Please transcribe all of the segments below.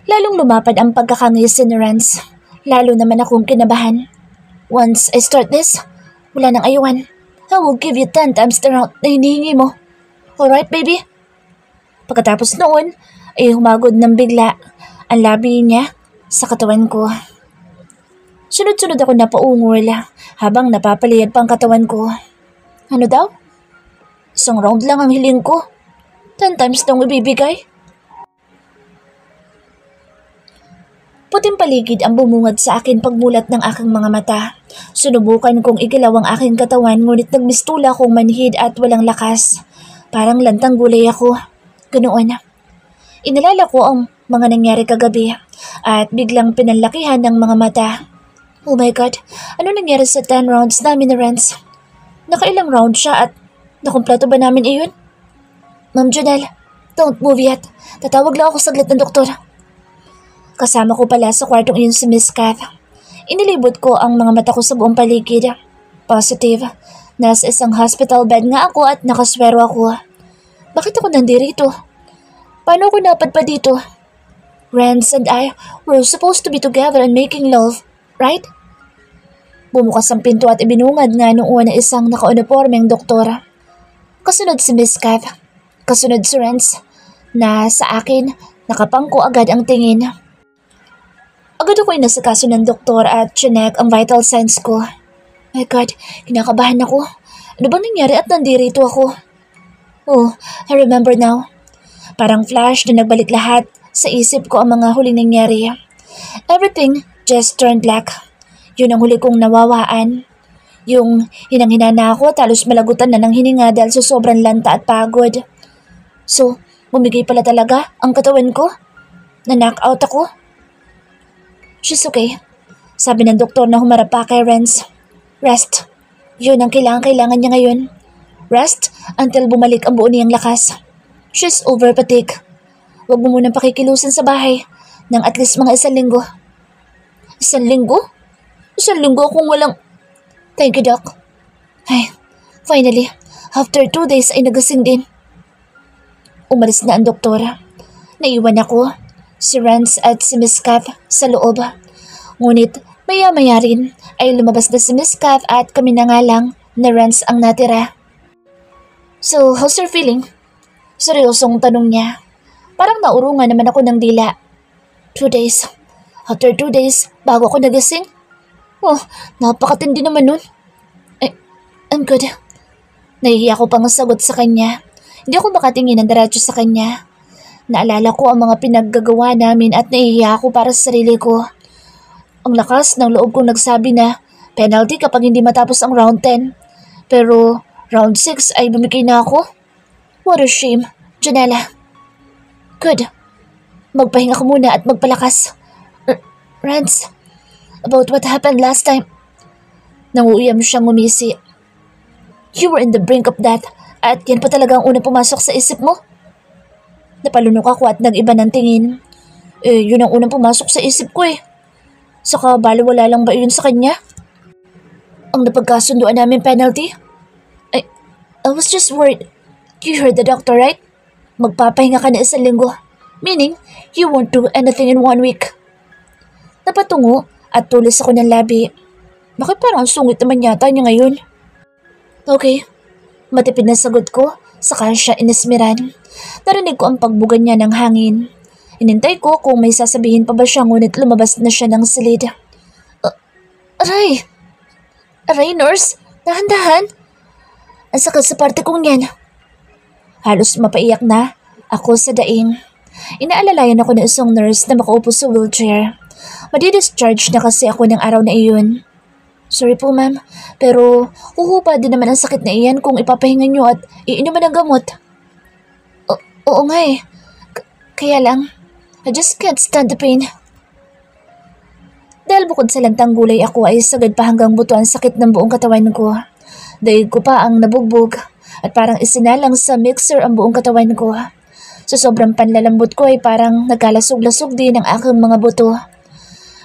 Lalong lumapad ang pagkakangisi ni Renz. Lalo naman akong kinabahan. Once I start this, wala nang ayuan. I will give you 10 times the amount na hinihingi mo. Alright, baby? Pagkatapos noon, ay humagod ng bigla ang labi niya sa katawan ko. Sunod-sunod ako napaungol habang napapaliyad pang katawan ko. Ano daw? Isang round lang ang hiling ko. 10 times nang ibibigay. Puting paligid ang bumungad sa akin pagmulat ng aking mga mata. Sinubukan kong igilaw ang aking katawan ngunit nagmistula akong manhid at walang lakas. Parang lantang gulay ako. Ganoon. Inalala ko ang mga nangyari kagabi at biglang pinanlakihan ng mga mata. Oh my God, ano nangyari sa 10 rounds namin ni Renz? Nakailang round siya at nakumpleto ba namin iyon? Ma'am Janelle, don't move yet. Tatawag lang ako saglit ng doktor. Kasama ko pala sa kwartong iyon si Miss Kath. Inilibot ko ang mga mata ko sa buong paligid. Positive. Nasa isang hospital bed nga ako at nakaswero ako. Bakit ako nandirito? Paano ako napadpa dito? Renz and I were supposed to be together and making love, right? Bumukas ang pinto at ibinungad nga noon na isang nakaunipormeng doktor. Kasunod si Miss Kath. Kasunod si Renz na sa akin nakapangko agad ang tingin. Agad ako'y nasakaso ng doktor at chinek ang vital signs ko. My God, kinakabahan ako. Ano bang nangyari at nandirito ako? Oh, I remember now. Parang flash na nagbalik lahat sa isip ko ang mga huling nangyari. Everything just turned black. Yun ang huli kong nawawaan. Yung hinang-hina na ako at halos malagutan na ng hininga dahil sa sobrang lanta at pagod. So, bumigay pala talaga ang katawan ko? Na-knock-out ako? She's okay. Sabi ng doktor na humarap pa kay Renz. Rest. Yun ang kailangan niya ngayon. Rest until bumalik ang buo niyang lakas. She's over fatigue. Huwag mo munang pakikilusan sa bahay ng at least mga 1 linggo. 1 linggo? 1 linggo akong walang... Thank you, Doc. Ay, finally, after 2 days ay nagasing din. Umalis na ang doktora. Naiwan ako, si Renz at si Miss Kath sa loob. Ngunit maya-maya rin ay lumabas na si Miss Kath at kami na nga lang na Renz ang natira. So, how's your feeling? Seryosong tanong niya. Parang naurungan naman ako ng dila. 2 days. After 2 days, bago ako nagasing. Oh, napakatindi naman nun. I'm good. Nahihiya ko pang sagot sa kanya. Hindi ako makatingin ng diretso sa kanya. Naalala ko ang mga pinaggagawa namin at nahihiya ako para sa sarili ko. Ang lakas ng loob kong nagsabi na penalty kapag hindi matapos ang round 10. Pero round 6 ay bumigay na ako. What a shame, Janela. Good. Magpahinga ko muna at magpalakas. Renz, about what happened last time. Nanguyam siyang ngumisi. You were in the brink of that at yan pa talaga ang unang pumasok sa isip mo? Napalunok ako at nag-iba ng tingin. Yun ang unang pumasok sa isip ko eh. Saka baliwala lang ba yun sa kanya? Ang napagkasunduan namin penalty? I was just worried. You heard the doctor, right? Magpapahinga ka na 1 linggo. Meaning, you won't do anything in 1 week. Napatungo at tulis ako ng labi. Bakit parang sungit naman yata niya ngayon? Okay. Matipid na sagot ko, saka siya inismiran. Narinig ko ang pagbugan niya ng hangin. Inintay ko kung may sasabihin pa ba siya ngunit lumabas na siya ng silid. Aray! Aray, nurse! Dahan-dahan! Ang sakit sa parte kong yan. Halos mapaiyak na ako sa daing. Inaalalayan ako ng isang nurse na makaupo sa wheelchair. Madi-discharge na kasi ako ng araw na iyon. Sorry po ma'am, pero huhupa din naman ang sakit na iyan kung ipapahinga niyo at iinuman ng gamot. Oo nga eh. Kaya lang, I just can't stand the pain. Dahil bukod sa lantang gulay ako ay sagad pa hanggang buto ang sakit ng buong katawan ko. Daig ko pa ang nabugbog at parang isinalang sa mixer ang buong katawan ko. Sa sobrang panlalambot ko ay parang nagkalasog-lasog din ang aking mga buto.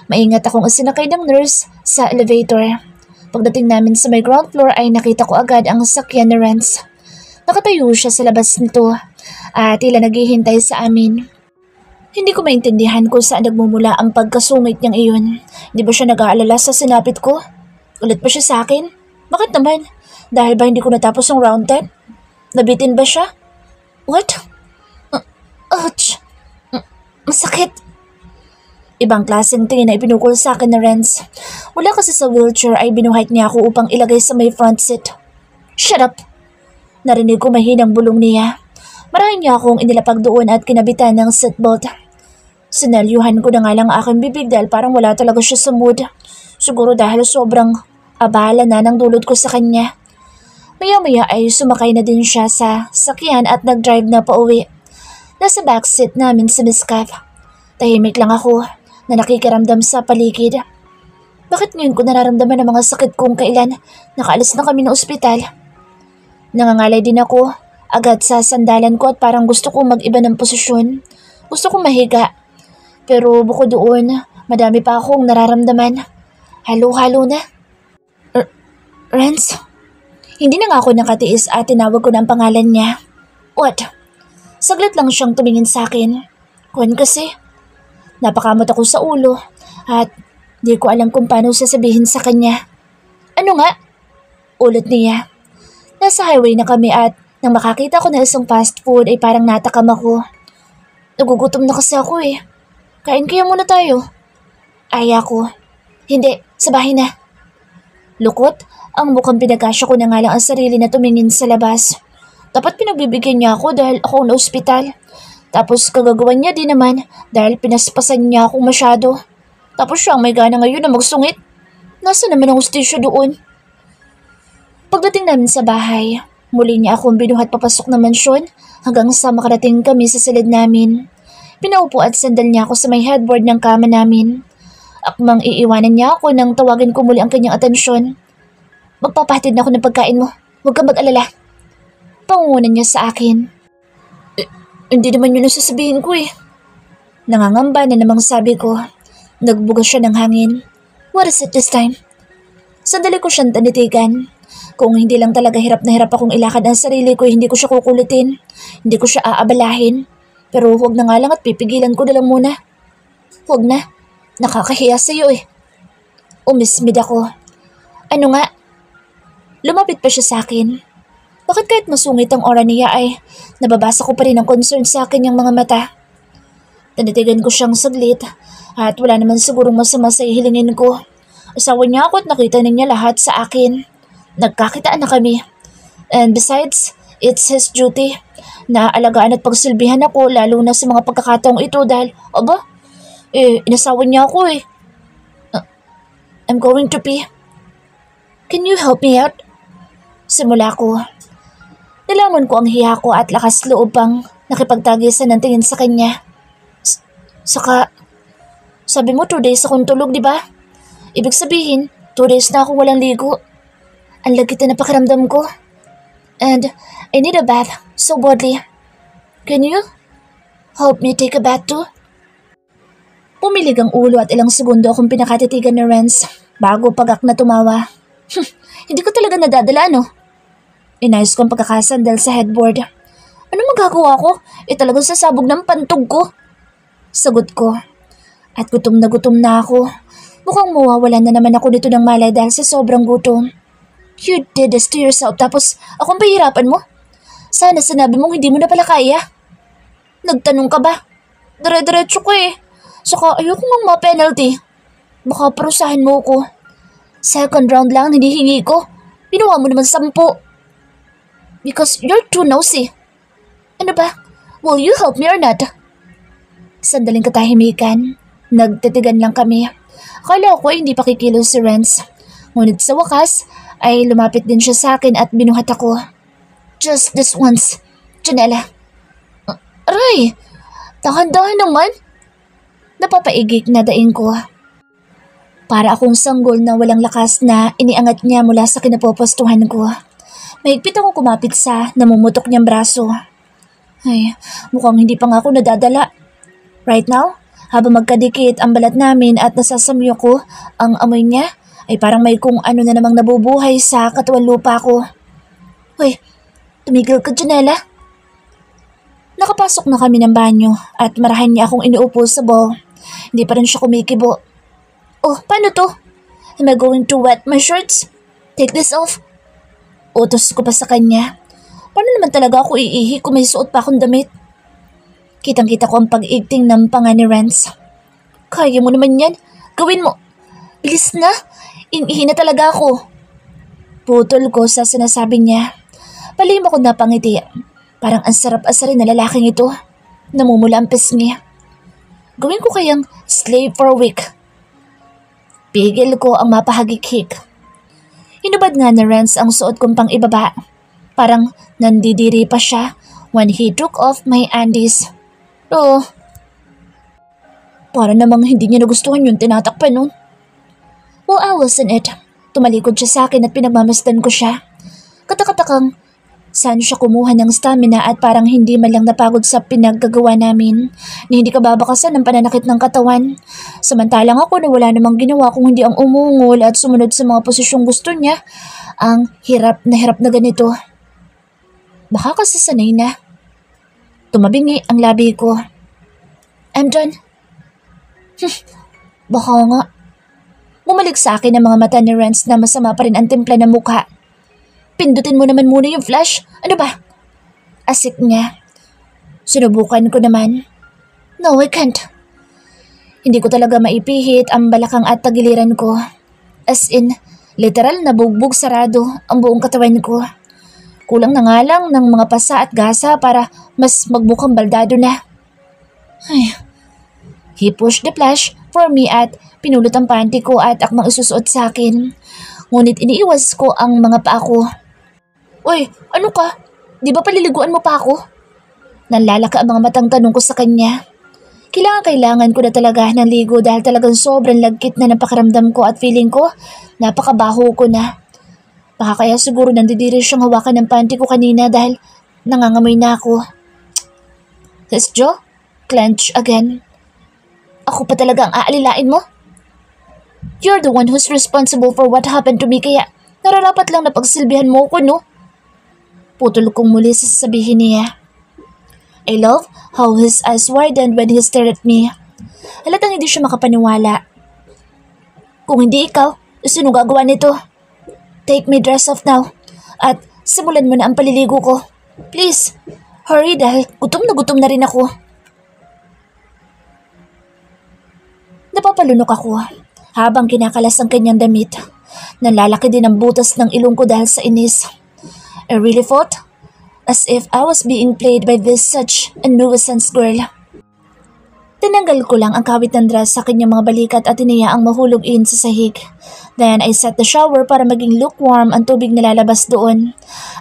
Maingat akong isinakay ng nurse sa elevator. Pagdating namin sa may ground floor ay nakita ko agad ang sakyan ni Renz. Nakatayo siya sa labas nito at tila naghihintay sa amin. Hindi ko maintindihan kung saan nagmumula ang pagkasungit niyang iyon. Di ba siya nag-aalala sa sinapit ko? Ulit pa siya sa akin? Bakit naman? Dahil ba hindi ko natapos ang round 10? Nabitin ba siya? What? Ouch! Masakit! Ibang klaseng tingin na ipinukol sa akin na Renz. Wala kasi sa wheelchair ay binuhat niya ako upang ilagay sa may front seat. Shut up! Narinig ko mahinang bulong niya. Marahin niya akong inilapag doon at kinabitan ng seatbelt. Sinalyuhan ko na nga lang aking bibig dahil parang wala talaga siya sa mood. Siguro dahil sobrang abala na ng dulot ko sa kanya. Maya-maya ay sumakay na din siya sa sakyan at nag-drive na pauwi. Nasa backseat namin si Miss Cav. Tahimik lang ako na nakikiramdam sa paligid. Bakit ngayon ko nararamdaman ang mga sakit kong kailan nakaalis na kami ng ospital? Nangangalay din ako. Agad sa sandalan ko at parang gusto kong mag-iba ng posisyon. Gusto kong mahiga. Pero bukod doon, madami pa akong nararamdaman. Halo-halo na. Renz? Hindi na nga ako nakatiis at tinawag ko ng pangalan niya. What? Saglit lang siyang tumingin sa akin. Kuwan kasi. Napakamot ako sa ulo at di ko alam kung paano sasabihin sa kanya. Ano nga? Ulit niya. Nasa highway na kami at nang makakita ko na isang fast food ay parang natakam ako. Nagugutom na kasi ako eh. Kain kaya muna tayo. Ay ako. Hindi, sa bahay na. Lukot, ang mukhang pinagkasya ko na nga lang ang sarili na tumingin sa labas. Dapat pinagbibigyan niya ako dahil ako na ospital. Tapos kagagawan niya din naman dahil pinaspasan niya ako masyado. Tapos siya ang may gana ngayon na magsungit. Nasa naman ang hustisya doon? Pagdating namin sa bahay, muli niya akong binuhat papasok ng mansyon hanggang sa makarating kami sa silid namin. Pinaupo at sandal niya ako sa may headboard ng kama namin. Akmang iiwanan niya ako nang tawagin ko muli ang kanyang atensyon. Magpapahatid na ako ng pagkain mo. Huwag kang mag-alala. Pangungunan niya sa akin. Hindi naman yun ang sasabihin ko eh. Nangangamba na namang sabi ko. Nagbuga siya ng hangin. What is it this time? Sandali ko siyang tanitigan. Kung hindi lang talaga hirap na hirap akong ilakad ang sarili ko, hindi ko siya kukulitin. Hindi ko siya aabalahin. Pero huwag na nga lang at pipigilan ko na lang muna. Huwag na. Nakakahiya sa'yo eh. Umismid ako. Ano nga? Lumapit pa siya sa akin. Bakit kahit masungit ang aura niya ay nababasa ko pa rin ang concern sa akin yung mga mata. Tanitigan ko siyang saglit at wala naman sigurong masama sa ihilingin ko. Asawa niya ako at nakita niya lahat sa akin. Nagkakitaan na kami. And besides, it's his duty na alagaan at pagsilbihan ako lalo na sa mga pagkakataong ito dahil, inasawa niya ako eh. I'm going to pee. Can you help me out? Simula ko. Nilamon ko ang hiya ko at lakas loob pang nakipagtagisan ng tingin sa kanya. Saka, sabi mo 2 days akong tulog, di ba? Ibig sabihin, 2 days na akong walang ligo. Ang lagkit na pakiramdam ko. And I need a bath so badly. Can you help me take a bath too? Pumilig ang ulo at ilang segundo akong pinakatitigan ni Renz bago pagak na tumawa. Hindi ko talaga nadadala, no? Inayos ko ang pagkakasandal sa headboard. Ano magagawa ko? Talagang sasabog ng pantog ko. Sagot ko. At gutom na ako. Mukhang mawawala na naman ako dito ng malay dahil sa sobrang gutom. You did this to yourself tapos akong pahirapan mo? Sana sinabi mong hindi mo na pala kaya. Nagtanong ka ba? Dire-diretso ko eh. Saka ayoko mang ma-penalty. Baka parusahan mo ko. Second round lang hinihingi ko. Pinuha mo naman 10. Because you're too nosy. Ano ba? Will you help me or not? Sandaling katahimikan. Nagtitigan lang kami. Akala ko ay hindi pa kikilos si Renz. Ngunit sa wakas ay lumapit din siya sa akin at binuhat ako. Just this once, Janela. Aray! Dahan-dahan naman. Napapaigik na daing ko. Para akong sanggol na walang lakas na iniangat niya mula sa kinapopostuhan ko. Mahigpit ako kumapit sa namumutok niyang braso. Ay, mukhang hindi pa nga ako nadadala. Right now, habang magkadikit ang balat namin at nasasamyo ko ang amoy niya, ay parang may kung ano na namang nabubuhay sa katawan lupa ko. Hoy, tumigil ka, Janela. Nakapasok na kami ng banyo at marahan niya akong inuupo sa bowl. Hindi pa rin siya kumikibo. Oh, paano to? Am I going to wet my shirts? Take this off. Utos ko pa sa kanya. Paano naman talaga ako iihi kung may suot pa akong damit? Kitang-kita ko ang pag-igting ng panga ni Renz. Kaya mo naman yan. Gawin mo. Bilis na. Inihi na talaga ako. Putol ko sa sinasabi niya. Palihim ako napangiti. Parang ang sarap asarin na lalaking ito. Namumula ang pisngi. Gawin ko kayang slave for a week. Pigil ko ang mapahagik-hik. Hinubad nga ni Renz ang suot kong pang ibaba. Parang nandidiri pa siya when he took off my undies. Oh, para namang hindi niya nagustuhan yung tinatakpan nun. Well, I wasn't it. Tumalikod siya sa akin at pinagmamasdan ko siya. Katakatakang saan siya kumuha ng stamina at parang hindi man lang napagod sa pinaggagawa namin na hindi ka babakasan ng pananakit ng katawan. Samantalang ako na wala namang ginawa kung hindi ang umungol at sumunod sa mga posisyong gusto niya. Ang hirap na ganito. Baka kasi sanay na. Tumabingi ang labi ko. I'm done. Baka nga. Bumalik sa akin ang mga mata ni Renz na masama pa rin ang timpla ng mukha. Pindutin mo naman muna yung flash. Ano ba? Asik niya. Sinubukan ko naman. No, I can't. Hindi ko talaga maipihit ang balakang at tagiliran ko. As in, literal na bugbog sarado ang buong katawan ko. Kulang na nga lang ng mga pasa at gasa para mas magmukhang baldado na. Ay. He pushed the flash for me at pinulot ang panty ko at akmang isusuot sa akin. Ngunit iniiwas ko ang mga paa ko. Uy, ano ka? Di ba paliliguan mo pa ako? Nanlalaka ang mga matang tanong ko sa kanya. Kailangan ko na talaga ng ligo dahil talagang sobrang lagkit na ng pakiramdam ko at feeling ko napakabaho ko na. Baka kaya siguro nandidiri siyang hawakan ng panty ko kanina dahil nangangamoy na ako. His jaw clenched again. Ako pa talaga ang aalilain mo? You're the one who's responsible for what happened to me kaya nararapat lang na pagsilbihan mo ko, no? Putol kong muli sa sasabihin niya. I love how his eyes widened when he stared at me. Halatang hindi siya makapaniwala. Kung hindi ikaw, sino gagawa nito? Take my dress off now at simulan mo na ang paliligo ko. Please, hurry dahil gutom na rin ako. Napapalunok ako habang kinakalas ang kanyang damit. Nanlalaki din ang butas ng ilong ko dahil sa inis. I really felt as if I was being played by this such a nuisance girl. Tinanggal ko lang ang kawit ng dress sa kanyang mga balikat at iniyaang mahulog in sa sahig. Then I set the shower para maging lukewarm ang tubig na lalabas doon.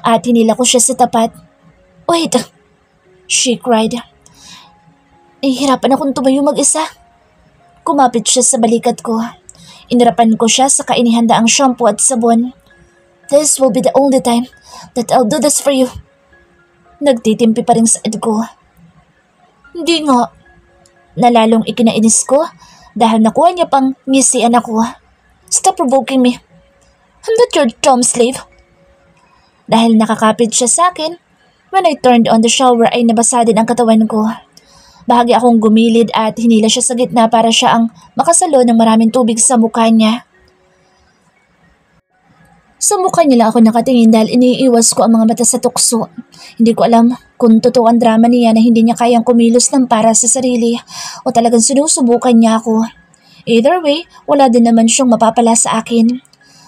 At hinila ko siya sa tapat. Wait! She cried. Hirapan akong tumayo mag-isa. Kumapit siya sa balikat ko. Inirapan ko siya sa kainihanda ang shampoo at sabon. This will be the only time that I'll do this for you. Nagtitimpi pa rin sa ed ko. Hindi nga. Nalalong ikinainis ko dahil nakuha niya pang ngisian ako. Stop provoking me. I'm not your dumb slave. Dahil nakakapit siya sa akin, when I turned on the shower ay nabasa din ang katawan ko. Bahagi akong gumilid at hinila siya sa gitna para siya ang makasalo ng maraming tubig sa mukha niya. Sa mukha niya lang ako nakatingin dahil iniiwas ko ang mga mata sa tukso. Hindi ko alam kung totoo ang drama niya na hindi niya kayang kumilos ng para sa sarili o talagang sinusubukan niya ako. Either way, wala din naman siyang mapapala sa akin.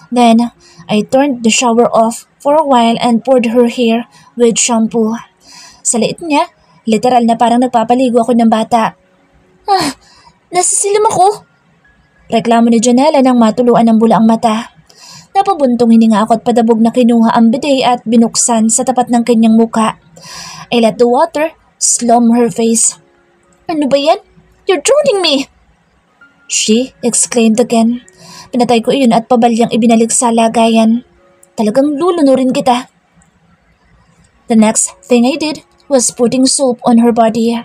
Then, I turned the shower off for a while and poured her hair with shampoo. Sa liit niya, literal na parang nagpapaligo ako ng bata. Nasisilim ako! Reklamo ni Janela nang matuluan ng bula ang mata. Napabuntong hininga ako at padabog na kinuha ang bidet at binuksan sa tapat ng kanyang muka. I let the water slum her face. Ano ba yan? You're drowning me! She exclaimed again. Pinatay ko iyon at pabalyang ibinalik sa lagayan. Talagang lulunurin kita. The next thing I did was putting soap on her body.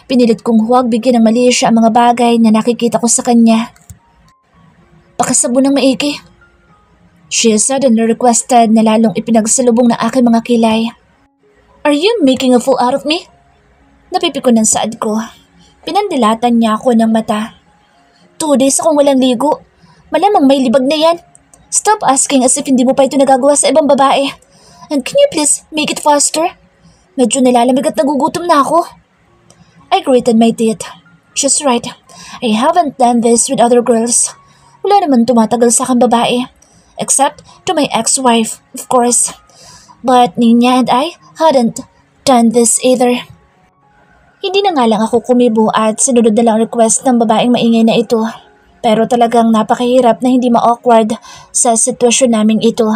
Pinilit kong huwag bigyan ng mali siya ang mga bagay na nakikita ko sa kanya. Pakasabon ng maigi. She suddenly requested na lalong ipinagsalubong ng aking mga kilay. Are you making a fool out of me? Napipikon ng saad ko. Pinandilatan niya ako ng mata. 2 days akong walang ligo. Malamang may libag na yan. Stop asking as if hindi mo pa ito nagagawa sa ibang babae. And can you please make it faster? Medyo nalalamig at nagugutom na ako. I gritted my teeth. She's right. I haven't done this with other girls. Wala naman tumatagal sa akin babae. Except to my ex-wife, of course. But Nina and I hadn't done this either. Hindi na nga lang ako kumibo at sinunod na lang request ng babaeng maingay na ito. Pero talagang napakahirap na hindi ma-awkward sa sitwasyon naming ito.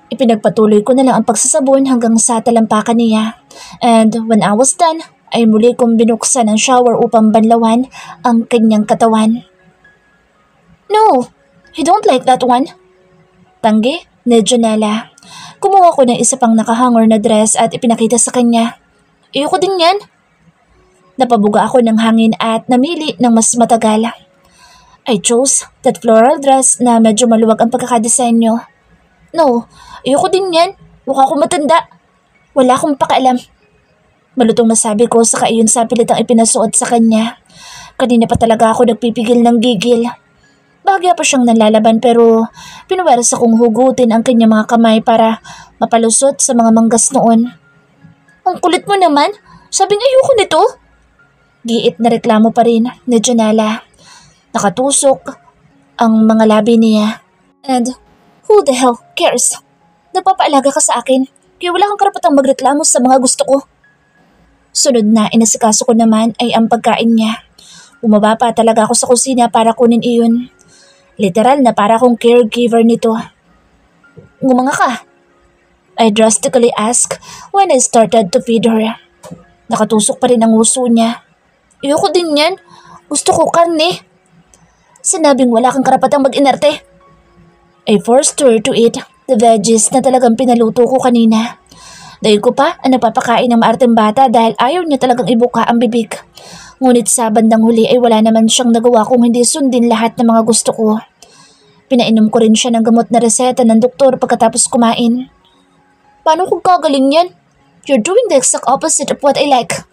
Ipinagpatuloy ko na lang ang pagsasabon hanggang sa talampakan niya. And when I was done, ay muli kong binuksan ang shower upang banlawan ang kanyang katawan. No, you don't like that one. Tanggi ni Janela. Kumuha ko ng isa pang nakahanger na dress at ipinakita sa kanya. Ayoko din yan. Napabuga ako ng hangin at namili ng mas matagal. I chose that floral dress na medyo maluwag ang pagkakadesenyo. No, ayoko din yan. Mukha akong matanda. Wala akong pakialam. Malutong nasabi ko saka iyon sa pilitang ipinasuot sa kanya. Kanina pa talaga ako nagpipigil ng gigil. Bahagya pa siyang nanlalaban pero pinuweras akong hugutin ang kanyang mga kamay para mapalusot sa mga manggas noon. Ang kulit mo naman. Sabing ayoko nito. Giit na reklamo pa rin ni Janela. Nakatusok ang mga labi niya. And who the hell cares? Nagpapaalaga ka sa akin kaya wala kang karapatang magreklamo sa mga gusto ko. Sunod na inasikaso ko naman ay ang pagkain niya. Bumaba pa talaga ako sa kusina para kunin iyon. Literal na para akong caregiver nito. Ngumanga ka? I drastically asked when I started to feed her. Nakatusok pa rin ang uso niya. Ayoko din yan. Gusto ko karne. Sinabing wala kang karapatang mag-inerte. I forced her to eat the veggies na talagang pinaluto ko kanina. Dahil ko pa ang nagpapakain ng maarteng bata dahil ayaw niya talagang ibuka ang bibig. Ngunit sa bandang huli ay wala naman siyang nagawa kung hindi sundin lahat ng mga gusto ko. Pinainom ko rin siya ng gamot na reseta ng doktor pagkatapos kumain. Paano kung kagaling yan? You're doing the exact opposite of what I like.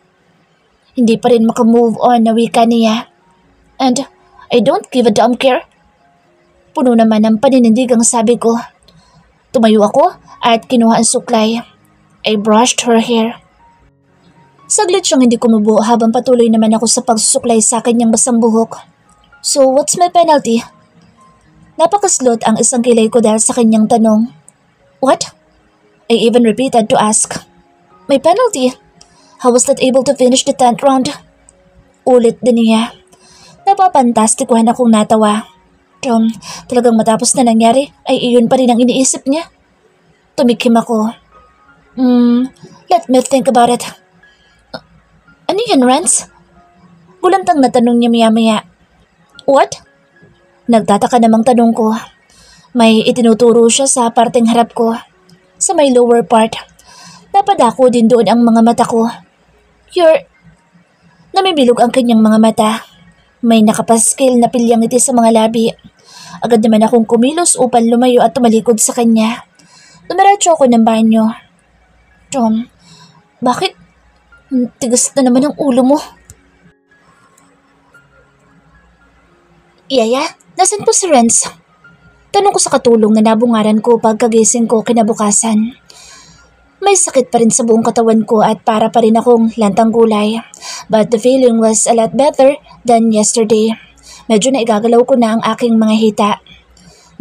Hindi pa rin makamove on na wika niya. And I don't give a damn care. Puno naman ng paninindigang sabi ko. Tumayo ako at kinuha ang suklay. I brushed her hair. Saglit siyang hindi kumubo habang patuloy naman ako sa pagsusuklay sa kanyang basang buhok. So what's my penalty? Napakaslot ang isang kilay ko dahil sa kanyang tanong. What? I even repeated to ask. My penalty? How was that able to finish the 10th round? Ulit din niya. Napapantastikuhan akong natawa. Talagang matapos na nangyari ay iyon pa rin ang iniisip niya. Tumikim ako. Let me think about it. Ano yun, Rance? Gulantang na tanong niya maya-maya. What? Nagtataka namang tanong ko. May itinuturo siya sa parteng harap ko. Sa may lower part. Napadako din doon ang mga mata ko. Namibilog ang kanyang mga mata. May nakapaskil na pilyang ngiti sa mga labi. Agad naman akong kumilos upang lumayo at tumalikod sa kanya. Dumiretso ako ng banyo. Bakit? Tigas na naman ang ulo mo. Yaya, nasan po si Renz? Tanong ko sa katulong na nabungaran ko pagkagising ko kinabukasan. May sakit pa rin sa buong katawan ko at para pa rin akong lantang gulay. But the feeling was a lot better than yesterday. Medyo naigagalaw ko na ang aking mga hita.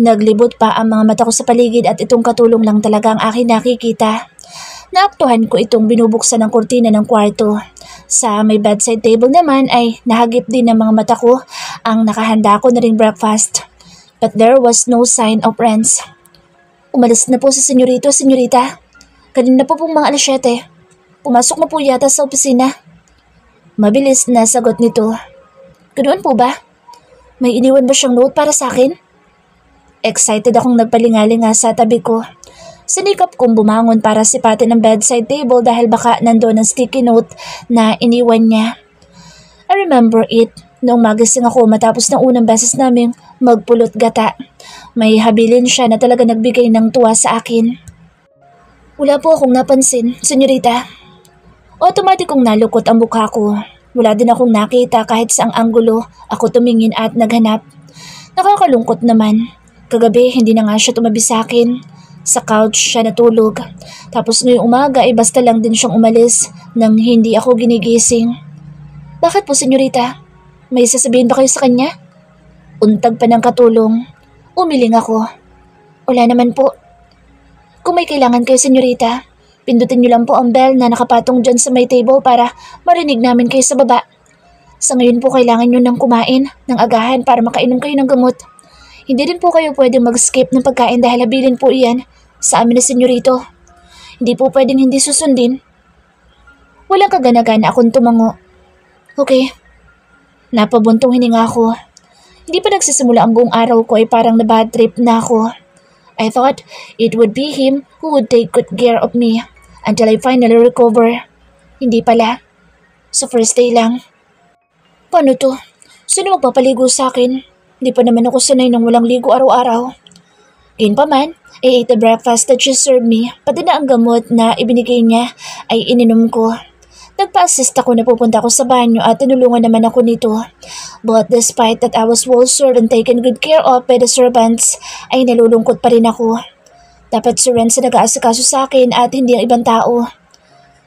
Naglibot pa ang mga mata ko sa paligid at itong katulong lang talaga ang aking nakikita. Naaktuhan ko itong binubuksan ng kurtina ng kwarto. Sa may bedside table naman ay nahagip din ng mga mata ko ang nakahanda ko na ring breakfast. But there was no sign of Renz. Umalis na po si senyorita. Kanina po pong mga 7:00. Pumasok na po yata sa opisina. Mabilis na sagot nito. Ganoon po ba? May iniwan ba siyang note para sa akin? Excited akong nagpalingalinga sa tabi ko. Sinikap kong bumangon para sipatin ang bedside table dahil baka nandoon ang sticky note na iniwan niya. I remember it noong magising ako matapos ng unang beses naming magpulot gata. May habilin siya na talaga nagbigay ng tuwa sa akin. Wala po akong napansin, senyorita. Automatikong nalukot ang mukha ko. Wala din akong nakita kahit saang anggulo ako tumingin at naghanap. Nakakalungkot naman. Kagabi hindi na nga siya tumabi sa akin. Sa couch siya natulog. Tapos ngayong umaga ay basta lang din siyang umalis nang hindi ako ginigising. Bakit po, senyorita? May sasabihin ba kayo sa kanya? Untag pa ng katulong. Umiling ako. Wala naman po. Kung may kailangan kayo, senyorita, pindutin niyo lang po ang bell na nakapatong dyan sa may table para marinig namin kayo sa baba. Sa ngayon po kailangan niyo nang kumain ng agahan para makainom kayo ng gamot. Hindi din po kayo pwedeng mag-skip ng pagkain dahil habilin po iyan sa amin na senyorito. Hindi po pwedeng hindi susundin. Walang kagana-gana akong tumango. Okay. Napabuntong hininga ako. Hindi pa nagsisimula ang buong araw ko ay parang na-bad trip na ako. I thought it would be him who would take good care of me until I finally recover. Hindi pala. So first day lang. Paano to? Sino magpapaligo sa akin? Hindi pa naman ako sanay ng walang ligo araw-araw. Yun pa man, I ate the breakfast that she served me, pati na ang gamot na ibinigay niya ay ininom ko. Nagpa-assist ako na pupunta ako sa banyo at tinulungan naman ako nito. But despite that I was well served and taken good care of by the servants, ay nalulungkot pa rin ako. Dapat si Renz na nag-aasikaso sa akin at hindi ang ibang tao.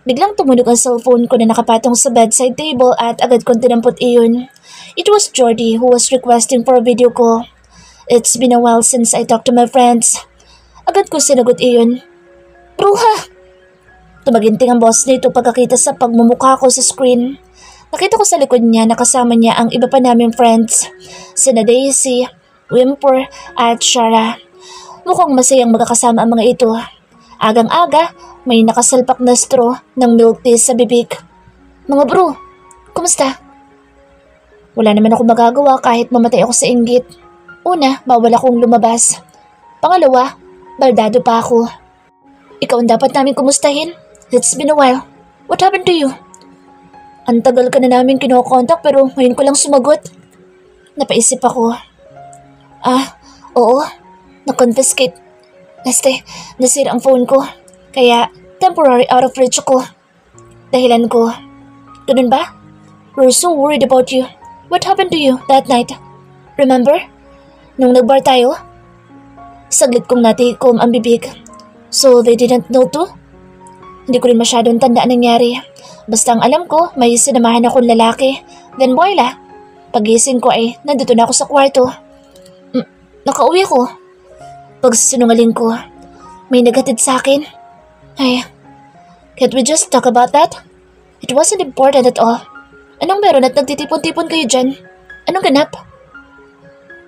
Biglang tumunog ang cellphone ko na nakapatong sa bedside table at agad kong tinampot iyon. It was Jordy who was requesting for a video call. It's been a while since I talked to my friends. Agad ko sinagot iyon. Bruha! Tumaginting ang boss nito pagkakita sa pagmumukha ko sa screen. Nakita ko sa likod niya na kasama niya ang iba pa naming friends. Sina Daisy, Wimper at Shara. Mukhang masayang magkakasama ang mga ito. Agang-aga, may nakasalpak na straw ng milk tea sa bibig. Mga bro, kumusta? Wala naman ako magagawa kahit mamatay ako sa inggit. Una, bawal akong lumabas. Pangalawa, baldado pa ako. Ikaw ang dapat namin kumustahin. It's been a while. What happened to you? Ang tagal ka na namin kinokontak pero ngayon ko lang sumagot. Napaisip ako. Oo. Na-confiscate. Nasira ang phone ko. Kaya temporary out of reach ako. Dahilan ko. Ganun ba? We're so worried about you. What happened to you that night? Remember? Nung nagbar tayo? Saglit kong natikom ang bibig. So they didn't know too? Hindi ko rin masyadong tanda ang nangyari. Basta ang alam ko, may sinamahan akong lalaki. Then voila, pagising ko ay nandito na ako sa kwarto. Nakauwi ako. Pagsinungaling ko, may naghatid sa akin. Ay, can't we just talk about that? It wasn't important at all. Anong meron at nagtitipon-tipon kayo dyan? Anong ganap?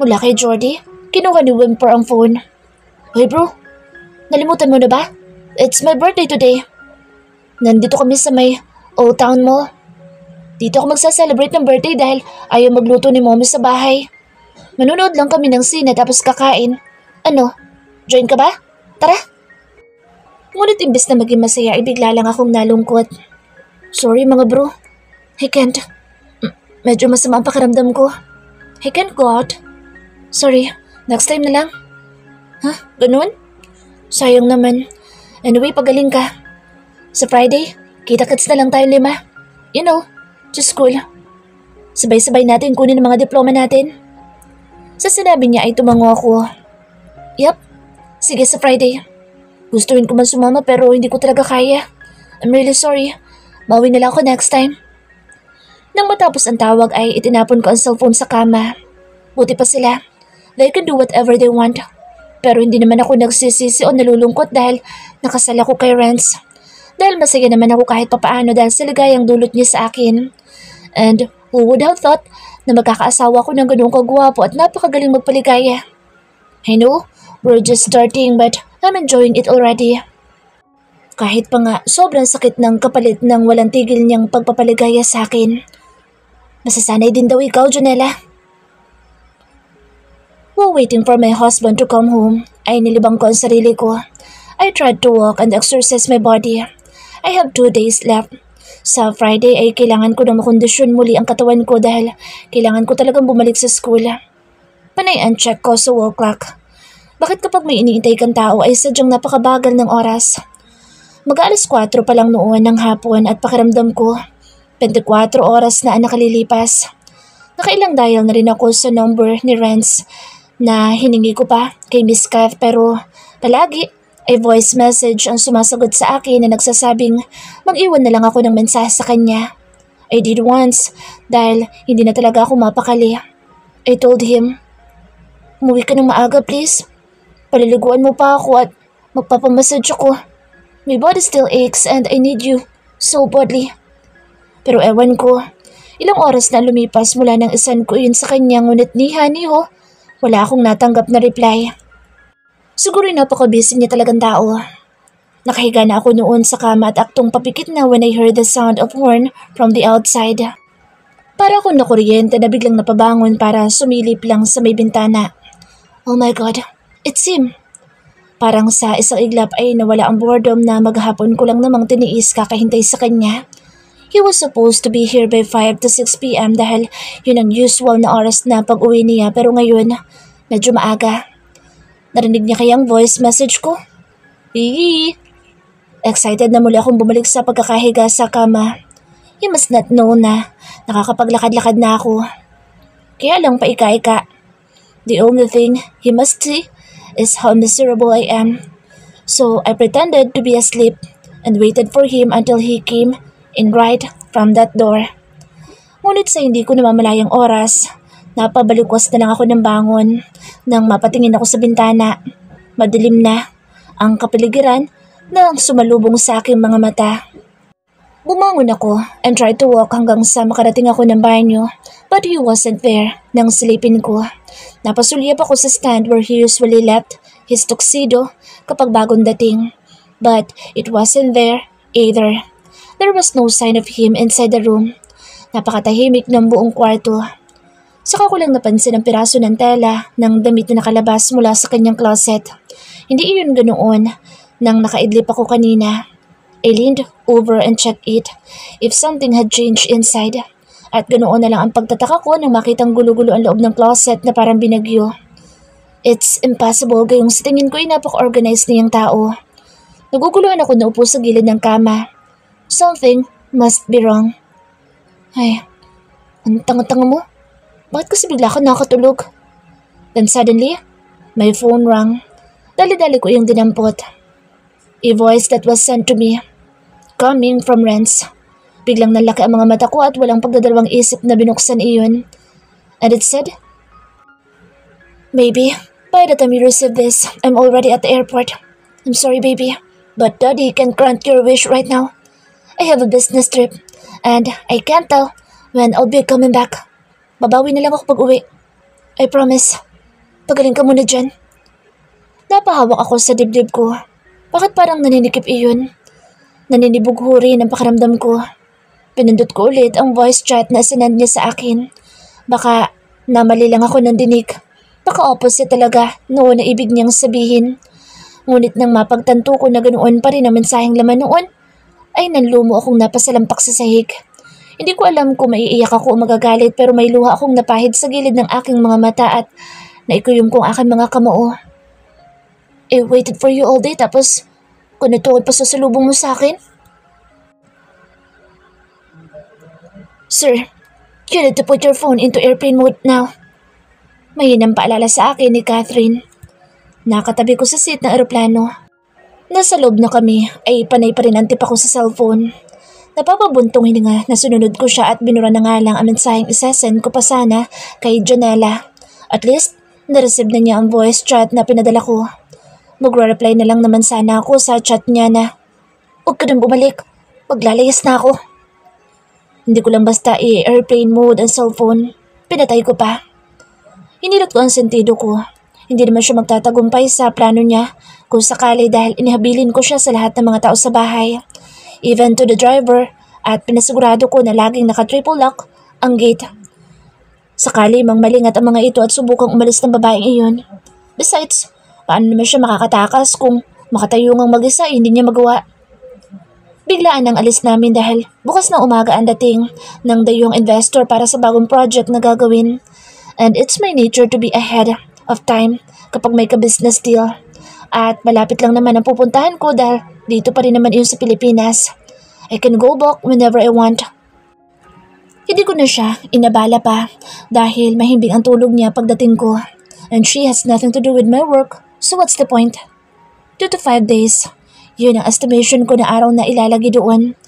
Mula kay Jordy, kinuha ni Wimper ang phone. Hoy bro, nalimutan mo na ba? It's my birthday today. Nandito kami sa may Old Town Mall. Dito ako magsa-celebrate ng birthday dahil ayaw magluto ni mommy sa bahay. Manonood lang kami ng sine tapos kakain. Ano, join ka ba? Tara! Ngunit imbes na maging masaya ay bigla lang akong nalungkot. Sorry mga bro. I can't. Medyo masama ang pakiramdam ko. I can't go out. Sorry, next time na lang. Ganun? Sayang naman. Anyway, pagaling ka. Sa Friday, kita-kits na lang tayo 5. You know, just school. Sabay-sabay natin kunin ang mga diploma natin. Sa sinabi niya ay tumango ako. Yup, sige sa Friday. Gusto rin ko man sumama pero hindi ko talaga kaya. I'm really sorry. Bawi na lang ako next time. Nang matapos ang tawag ay itinapon ko ang cellphone sa kama. Buti pa sila. They can do whatever they want. Pero hindi naman ako nagsisisi o nalulungkot dahil nakasal ako kay Renz. Dahil masaya naman ako kahit papaano dahil sa ligayang dulot niya sa akin. And who would have thought na magkakaasawa ko ng ganung kagwapo at napakagaling magpaligaya. I know, we're just starting but I'm enjoying it already. Kahit pa nga sobrang sakit ng kapalit ng walang tigil niyang pagpapaligaya sa akin. Masasanay din daw ikaw, Jonella. While waiting for my husband to come home, ay nilibang ko ang sarili ko. I tried to walk and exercise my body. I have 2 days left. Sa Friday ay kailangan ko na makondisyon muli ang katawan ko dahil kailangan ko talagang bumalik sa school. Panay ang check ko sa wall clock. Bakit kapag may iniintay kang tao ay sadyang napakabagal ng oras? Mag-aalas 4 pa lang noon ng hapon at pakiramdam ko, 24 oras na ang nakalilipas. Nakailang dial na rin ako sa number ni Renz na hiningi ko pa kay Miss Kath pero palagi ay voice message ang sumasagot sa akin na nagsasabing mag-iwan na lang ako ng mensahe sa kanya. I did once dahil hindi na talaga ako mapakali. I told him, umuwi ka ng maaga please. Paliliguan mo pa ako at magpapamassage ako. My body still aches and I need you so badly. Pero ewan ko, ilang oras na lumipas mula nang isan ko yun sa kanya ngunit ni Honey ho, wala akong natanggap na reply. Siguro napaka-busy niya talagang tao. Nakahiga na ako noon sa kama at aktong papikit na when I heard the sound of horn from the outside. Para akong nakuryente na biglang napabangon para sumilip lang sa may bintana. Oh my God, it's him. Parang sa isang iglap ay nawala ang boredom na maghapon ko lang namang tiniis kakahintay sa kanya. He was supposed to be here by 5 to 6 p.m. dahil yun ang usual na oras na pag-uwi niya pero ngayon, medyo maaga. Narinig niya kayang voice message ko? Hee! Excited na muli akong bumalik sa pagkakahiga sa kama. He must not know na nakakapaglakad-lakad na ako. Kaya lang paika-ika. The only thing he must see is how miserable I am. So I pretended to be asleep and waited for him until he came in right from that door. Ngunit sa hindi ko namamalayang oras, napabalikwas na lang ako ng bangon nang mapatingin ako sa bintana. Madilim na ang kapaligiran na sumalubong sa aking mga mata. Bumangon ako and tried to walk hanggang sa makarating ako ng banyo but he wasn't there nang silipin ko. Napasulyap ako sa stand where he usually left his tuxedo kapag bagong dating. But it wasn't there either. There was no sign of him inside the room. Napakatahimik ng buong kwarto. Saka ko lang napansin ang piraso ng tela ng damit na nakalabas mula sa kanyang closet. Hindi iyon ganoon nang nakaidlip ako kanina. I leaned over and checked it if something had changed inside. At ganoon na lang ang pagtataka ko nang makitang gulo-gulo ang loob ng closet na parang binagyo. It's impossible gayong sa tingin ko ay napaka-organized niyang tao. Naguguluhan ako na upo sa gilid ng kama. Something must be wrong. Ay, ang tanga-tanga mo. Bakit kasi bigla ka nakatulog? Then suddenly, my phone rang. Dali-dali ko yung dinampot. A voice that was sent to me. Coming from Renz. Biglang nalaki ang mga mata ko at walang pagdadalawang isip na binuksan iyon. And it said, Maybe, by the time you receive this, I'm already at the airport. I'm sorry baby, but Daddy can't grant your wish right now. I have a business trip, and I can't tell when I'll be coming back. Babawi na lang ako pag uwi. I promise. Pagaling ka muna dyan. Napahawak ako sa dibdib ko. Bakit parang naninikip iyon? Naninibugho rin ang pakiramdam ko. Pinindot ko ulit ang voice chat na sinend niya sa akin. Baka namali lang ako ng dinig. Baka opposite talaga noon na ibig niyang sabihin. Ngunit nang mapagtanto ko na ganoon pa rin ang mensaheng laman noon, ay nanlumo akong napasalampak sa sahig. Hindi ko alam kung maiiyak ako o magagalit pero may luha akong napahid sa gilid ng aking mga mata at naikuyom kong aking mga kamao. I waited for you all day tapos kung natuod pa sa salubong mo sa akin? Sir, you need to put your phone into airplane mode now. Mahinang paalala sa akin ni Catherine. Nakatabi ko sa seat ng eroplano. Nasa loob na kami ay panay pa rin ang tip ako sa cellphone. Napapabuntong hininga na sununod ko siya at binura na nga lang ang mensaheng isasend ko pa sana kay Janela. At least, na-receive na niya ang voice chat na pinadala ko. Magre-reply na lang naman sana ako sa chat niya na, "Huwag ka nang bumalik, maglalayas na ako." Hindi ko lang basta i-airplane mode ang cellphone. Pinatay ko pa. Hinilot ko ang sentido ko. Hindi naman siya magtatagumpay sa plano niya kung sakali dahil inihabilin ko siya sa lahat ng mga tao sa bahay. Even to the driver at pinasigurado ko na laging naka-triple lock ang gate. Sakali mang malingat ang mga ito at subukang umalis ng babaeng iyon. Besides, paano naman siya makakatakas kung makatayo ngang mag-isa hindi niya magawa? Biglaan ang alis namin dahil bukas na umaga ang dating ng dayong investor para sa bagong project na gagawin. And it's my nature to be ahead of time kapag may ka-business deal. At malapit lang naman ang pupuntahan ko dahil Dito pa rin naman yun sa Pilipinas. I can go back whenever I want. Hindi ko na siya inabala pa dahil mahimbing ang tulog niya pagdating ko. And she has nothing to do with my work, so what's the point? 2 to 5 days. Yun ang estimation ko na araw na ilalagay doon.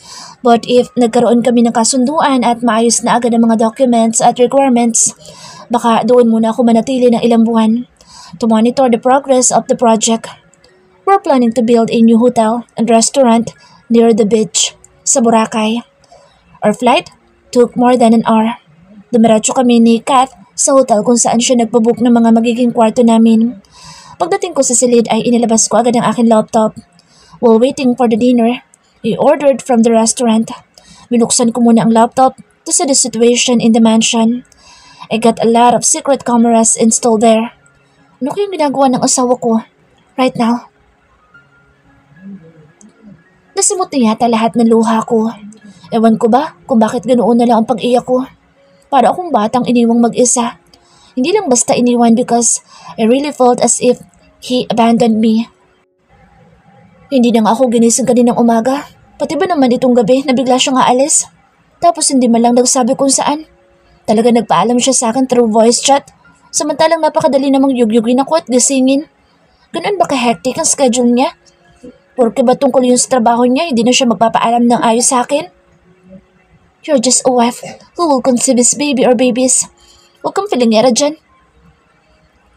But if nagkaroon kami ng kasunduan at maayos na agad ang mga documents at requirements, baka doon muna ako manatili ng ilang buwan to monitor the progress of the project. We're planning to build a new hotel and restaurant near the beach sa Boracay. Our flight took more than an hour. Dumiretso kami ni Kath sa hotel kung saan siya nagpabook ng mga magiging kwarto namin. Pagdating ko sa silid ay inilabas ko agad ang aking laptop. While waiting for the dinner, I ordered from the restaurant. Binuksan ko muna ang laptop to see the situation in the mansion. I got a lot of secret cameras installed there. Ano kayong ginagawa ng asawa ko right now? Nasimot na yata lahat ng luha ko. Ewan ko ba kung bakit ganoon na lang ang pag-iyak ko. Para akong batang iniwang mag-isa. Hindi lang basta iniwan because I really felt as if he abandoned me. Hindi na nga ako ginising kaninang umaga. Pati ba naman itong gabi na bigla siyang aalis? Tapos hindi man lang nagsabi kung saan. Talaga nagpaalam siya sa akin through voice chat. Samantalang napakadali namang yugyugin ako at gisingin. Ganun ba ka-hectic ang schedule niya? Porque ba tungkol yun sa trabaho niya, hindi na siya magpapaalam ng ayos sa akin? You're just a wife who will conceive his baby or babies. Huwag kang filingera dyan.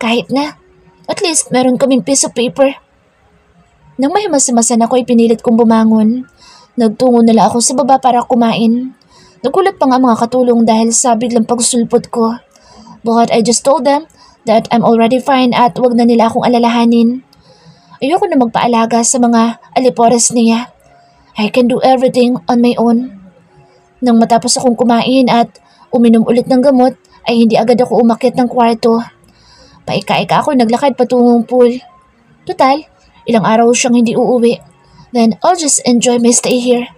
Kahit na, at least meron kaming piece of paper. Nang mahimas-masan ako ay pinilit kong bumangon. Nagtungo nila ako sa baba para kumain. Nagulat pa nga mga katulong dahil sa biglang pagsulpot ko. But I just told them that I'm already fine at wag na nila akong alalahanin. Ayoko na magpaalaga sa mga alipores niya. I can do everything on my own. Nang matapos akong kumain at uminom ulit ng gamot, ay hindi agad ako umakyat ng kwarto. Paika-ika ako naglakad patungong pool. Total, ilang araw siyang hindi uuwi. Then I'll just enjoy my stay here.